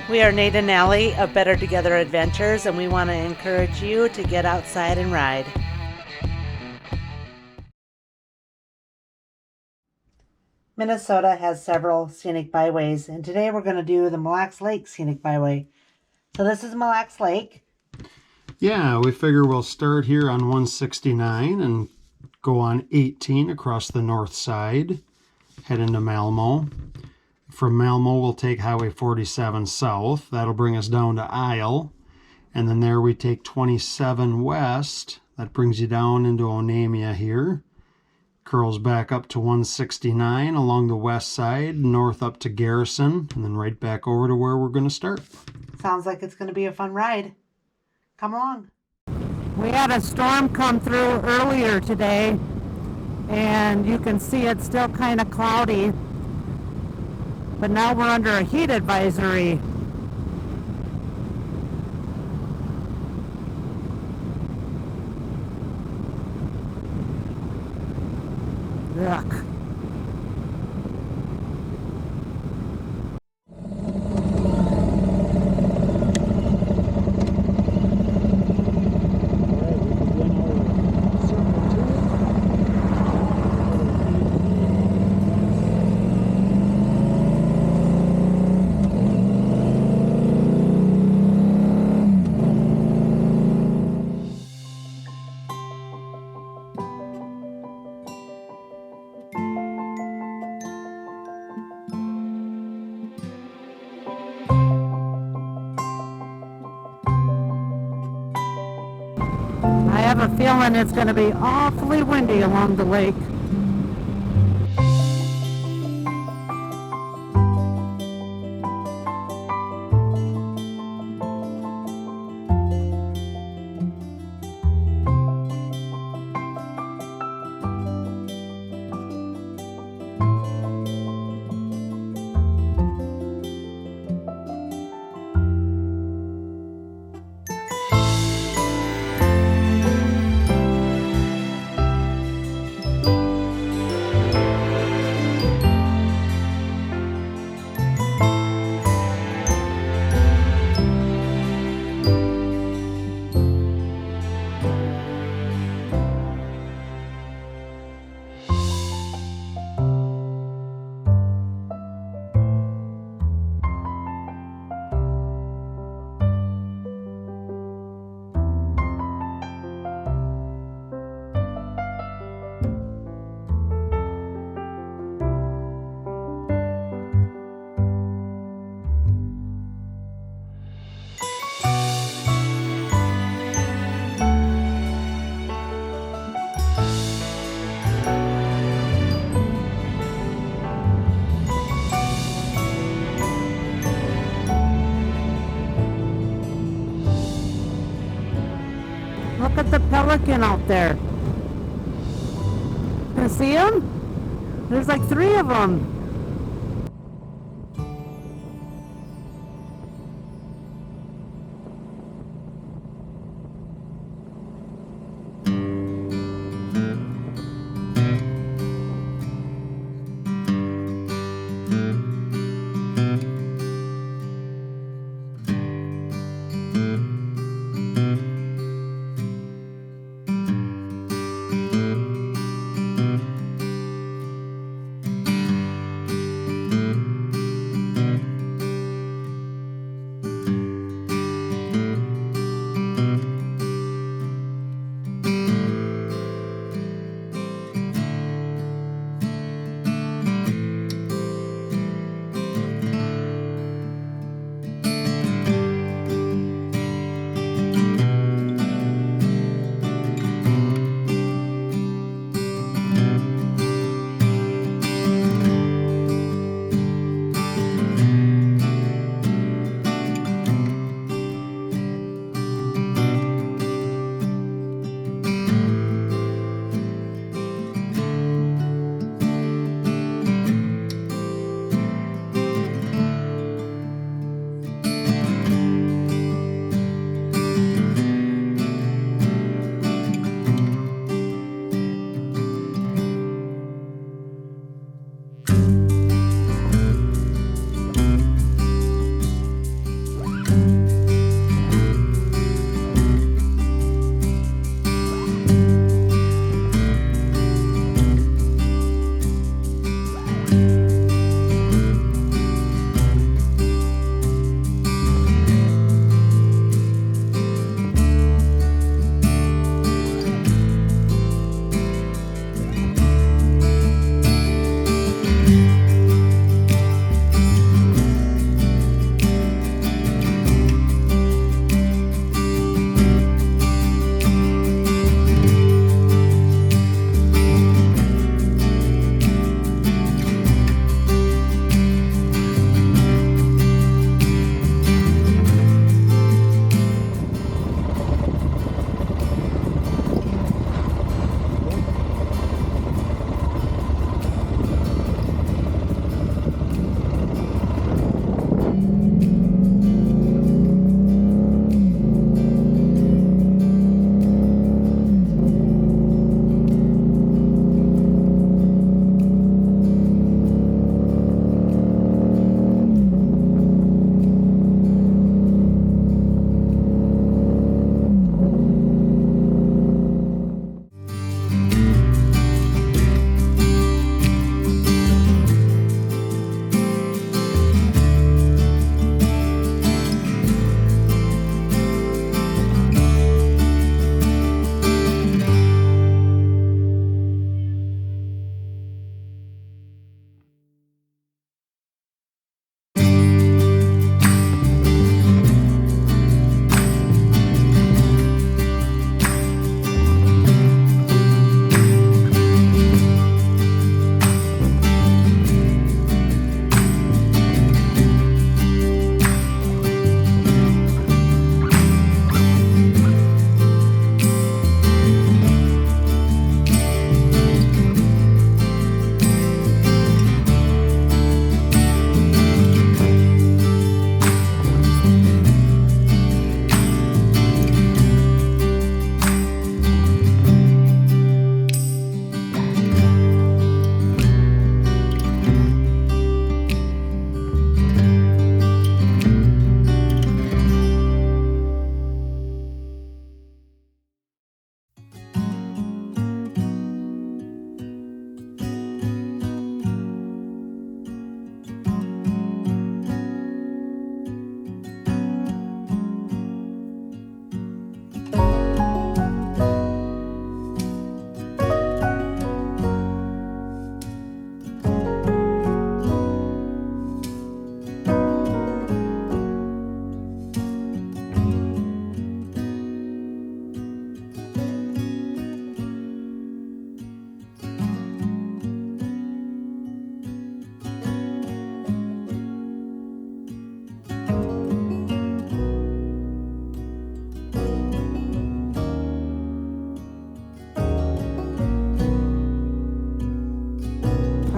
We are Nate and Allie of Better Together Adventures, and we want to encourage you to get outside and ride. Minnesota has several scenic byways, and today we're going to do the Mille Lacs Lake Scenic Byway. So this is Mille Lacs Lake. Yeah, we figure we'll start here on 169 and go on 18 across the north side, head into Malmo. From Malmo, we'll take Highway 47 south. That'll bring us down to Isle. And then there we take 27 west. That brings you down into Onamia here. Curls back up to 169 along the west side, north up to Garrison, and then right back over to where we're going to start. Sounds like it's going to be a fun ride. Come along. We had a storm come through earlier today, and you can see it's still kind of cloudy. But now we're under a heat advisory. Yuck. I have a feeling it's going to be awfully windy along the lake. Look at the pelican out there. Can you see him? There's like 3 of them.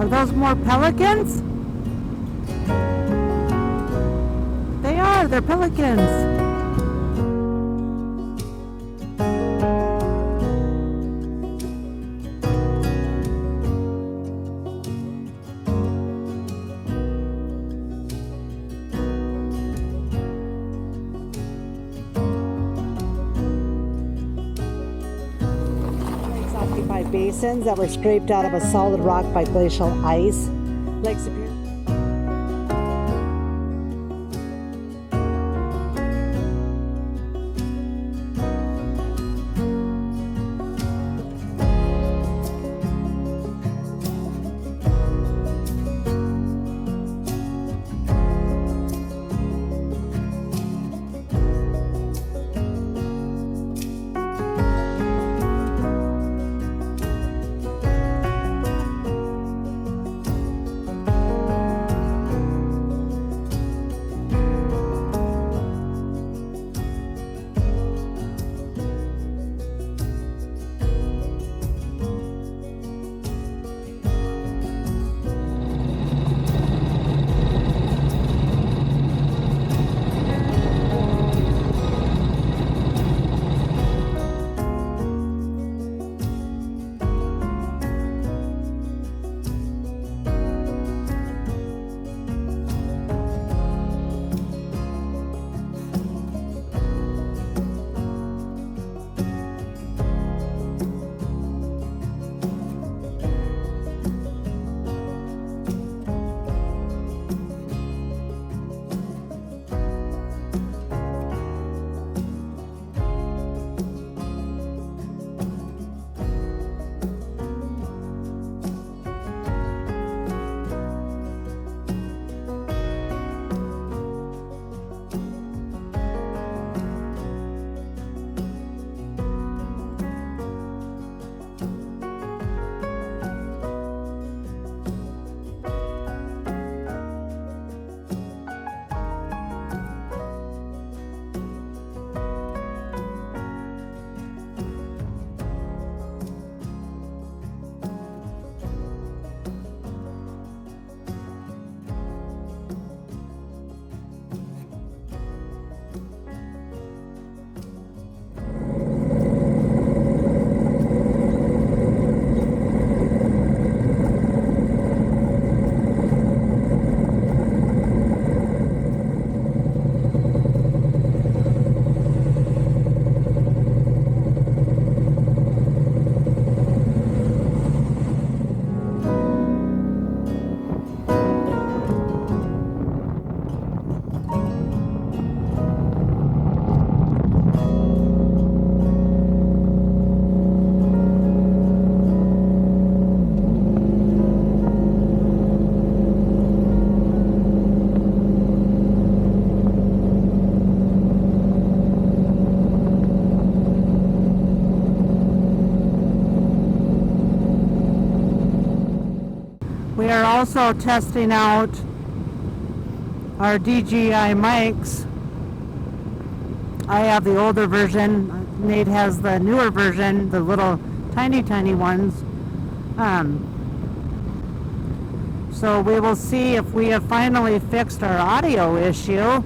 Are those more pelicans? They are, they're pelicans. Basins that were scraped out of a solid rock by glacial ice. Lake Superior. We are also testing out our DJI mics. I have the older version. Nate has the newer version, the little tiny ones. So we will see if we have finally fixed our audio issue.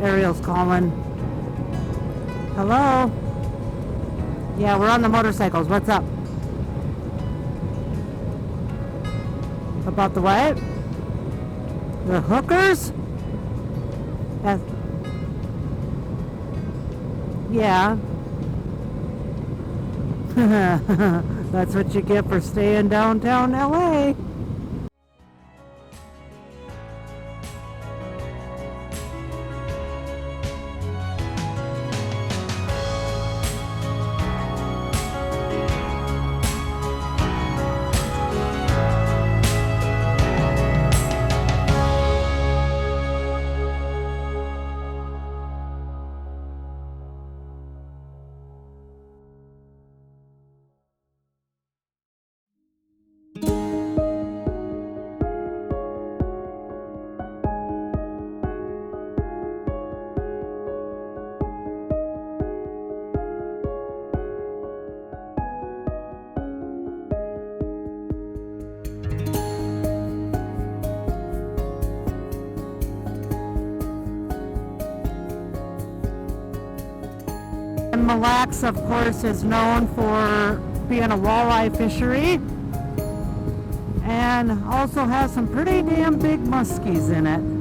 Ariel's calling. Hello? Yeah, we're on the motorcycles. What's up? About the what? The hookers? Yeah. That's what you get for staying downtown LA. And Mille Lacs, of course, is known for being a walleye fishery and also has some pretty damn big muskies in it.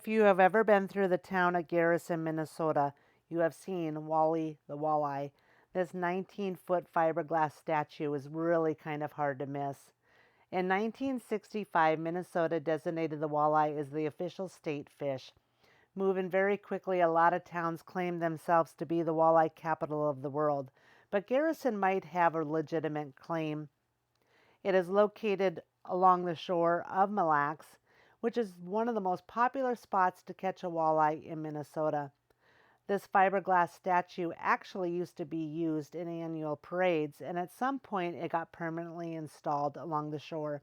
If you have ever been through the town of Garrison, Minnesota, you have seen Wally the Walleye. This 19-foot fiberglass statue is really kind of hard to miss. In 1965, Minnesota designated the walleye as the official state fish. Moving very quickly, a lot of towns claimed themselves to be the walleye capital of the world, but Garrison might have a legitimate claim. It is located along the shore of Mille Lacs, which is one of the most popular spots to catch a walleye in Minnesota. This fiberglass statue actually used to be used in annual parades, and at some point it got permanently installed along the shore.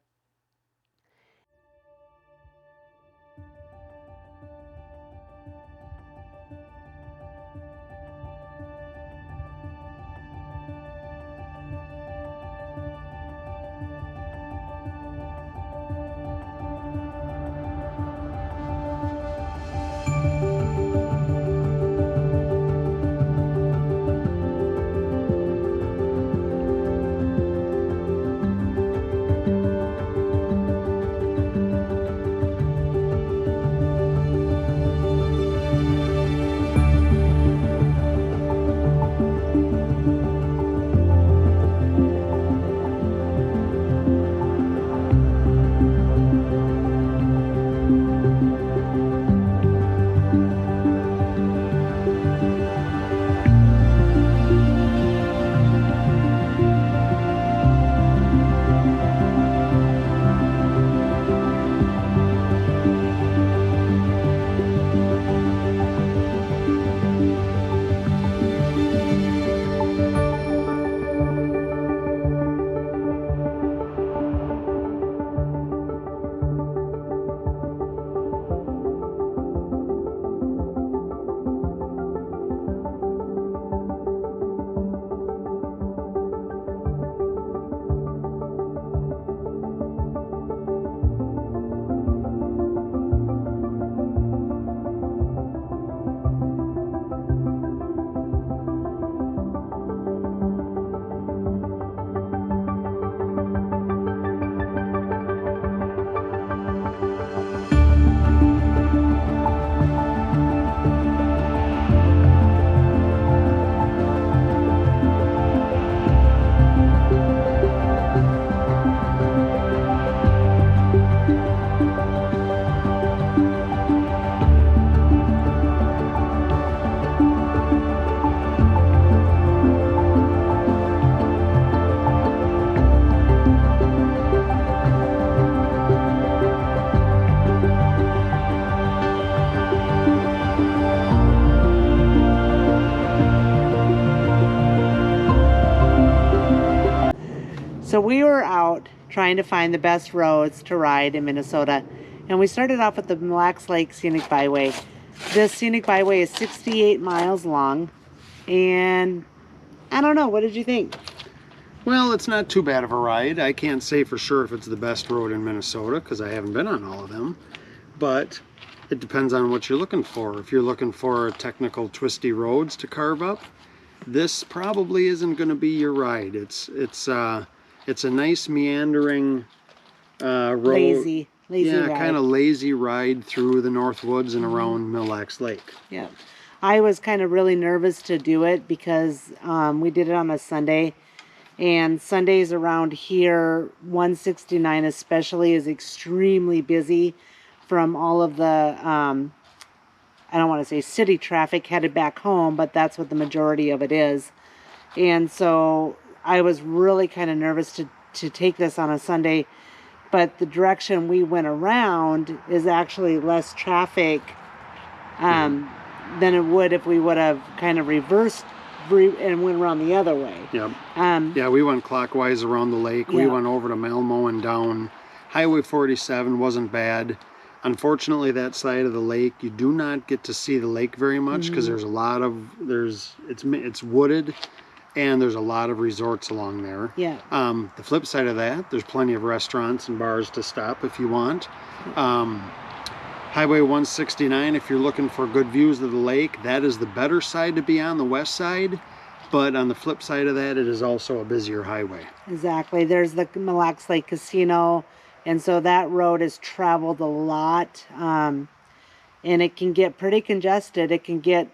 So we were out trying to find the best roads to ride in Minnesota, and we started off with the Mille Lacs Lake Scenic Byway. This Scenic Byway is 68 miles long, and I don't know, what did you think? Well, it's not too bad of a ride. I can't say for sure if it's the best road in Minnesota because I haven't been on all of them, but it depends on what you're looking for. If you're looking for technical twisty roads to carve up, this probably isn't going to be your ride. It's a nice meandering road. Lazy yeah, ride. kind of lazy ride through the North Woods and around Mille Lacs Lake. Yeah, I was kind of really nervous to do it because we did it on a Sunday, and Sundays around here, 169 especially, is extremely busy from all of the, I don't want to say city traffic headed back home, but that's what the majority of it is. And so I was really kind of nervous to take this on a Sunday, but the direction we went around is actually less traffic than it would if we would have kind of reversed and went around the other way. Yep. Yeah, we went clockwise around the lake. We went over to Malmo and down. Highway 47 wasn't bad. Unfortunately, that side of the lake, you do not get to see the lake very much because there's a lot of, it's wooded, and there's a lot of resorts along there. Yeah. The flip side of that, there's plenty of restaurants and bars to stop if you want. Highway 169, if you're looking for good views of the lake, that is the better side to be on, the west side. But on the flip side of that, it is also a busier highway. Exactly. There's the Mille Lacs Lake Casino, and so that road is traveled a lot. and it can get pretty congested. It can get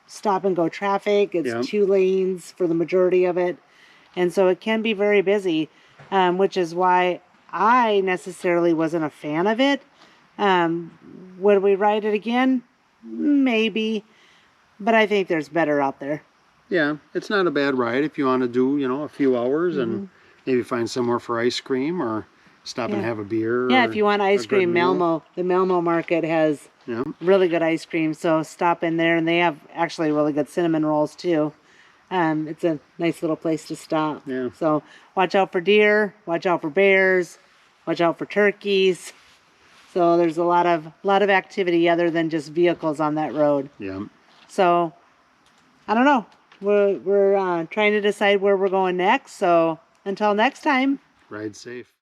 stop and go traffic. It's Yep. 2 lanes for the majority of it. And so it can be very busy, which is why I necessarily wasn't a fan of it. Would we ride it again? Maybe. But I think there's better out there. Yeah, it's not a bad ride if you want to do, you know, a few hours and maybe find somewhere for ice cream or stop and Yeah. have a beer. Yeah, or if you want ice a good cream, meal. Malmo, the Malmo market has Yeah. really good ice cream. So stop in there, and they have actually really good cinnamon rolls too. It's a nice little place to stop. Yeah. So watch out for deer, watch out for bears, watch out for turkeys. So there's a lot of activity other than just vehicles on that road. Yeah. So I don't know. We're trying to decide where we're going next. So until next time. Ride safe.